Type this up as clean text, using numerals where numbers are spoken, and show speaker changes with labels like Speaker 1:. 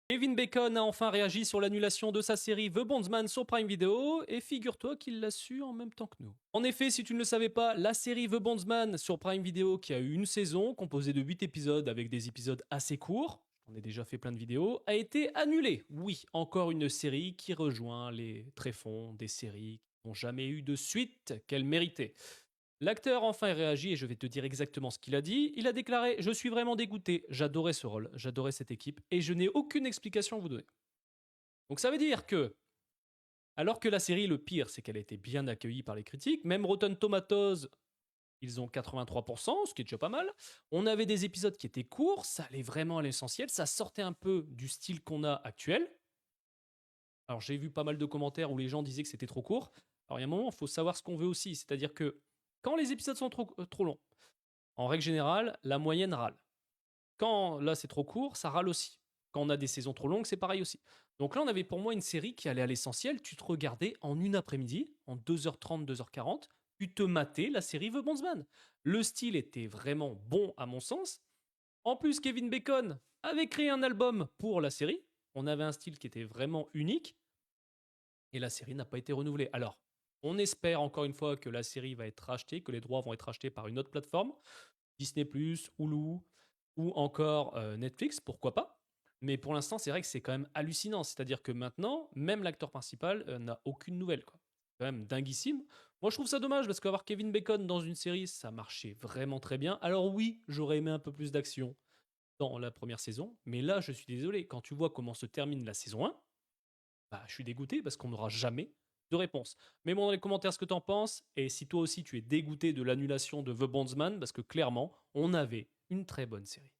Speaker 1: Kevin Bacon a enfin réagi sur l'annulation de sa série The Bondsman sur Prime Video, et figure-toi qu'il l'a su en même temps que nous. En effet, si tu ne le savais pas, la série The Bondsman sur Prime Video, qui a eu une saison, composée de 8 épisodes avec des épisodes assez courts, on a déjà fait plein de vidéos, a été annulée. Oui, encore une série qui rejoint les tréfonds des séries qui n'ont jamais eu de suite qu'elles méritaient. L'acteur enfin réagit et je vais te dire exactement ce qu'il a dit. Il a déclaré « Je suis vraiment dégoûté, j'adorais ce rôle, j'adorais cette équipe et je n'ai aucune explication à vous donner. » Donc ça veut dire que, alors que la série, le pire, c'est qu'elle a été bien accueillie par les critiques, même Rotten Tomatoes, ils ont 83%, ce qui est déjà pas mal. On avait des épisodes qui étaient courts, ça allait vraiment à l'essentiel, ça sortait un peu du style qu'on a actuel. Alors j'ai vu pas mal de commentaires où les gens disaient que c'était trop court. Alors il y a un moment, il faut savoir ce qu'on veut aussi, c'est-à-dire que quand les épisodes sont trop longs, en règle générale, la moyenne râle. Quand là c'est trop court, ça râle aussi. Quand on a des saisons trop longues, c'est pareil aussi. Donc là, on avait pour moi une série qui allait à l'essentiel. Tu te regardais en une après-midi, en 2h30, 2h40, tu te matais la série The Bondsman. Le style était vraiment bon à mon sens. En plus, Kevin Bacon avait créé un album pour la série. On avait un style qui était vraiment unique. Et la série n'a pas été renouvelée. Alors, on espère encore une fois que la série va être rachetée, que les droits vont être rachetés par une autre plateforme, Disney+, Hulu, ou encore Netflix, pourquoi pas. Mais pour l'instant, c'est vrai que c'est quand même hallucinant. C'est-à-dire que maintenant, même l'acteur principal n'a aucune nouvelle, quoi. C'est quand même dinguissime. Moi, je trouve ça dommage parce qu'avoir Kevin Bacon dans une série, ça marchait vraiment très bien. Alors oui, j'aurais aimé un peu plus d'action dans la première saison, mais là, je suis désolé. Quand tu vois comment se termine la saison 1, bah, je suis dégoûté parce qu'on n'aura jamais de réponse. Mets-moi dans les commentaires ce que t'en penses, et si toi aussi tu es dégoûté de l'annulation de The Bondsman, parce que clairement, on avait une très bonne série.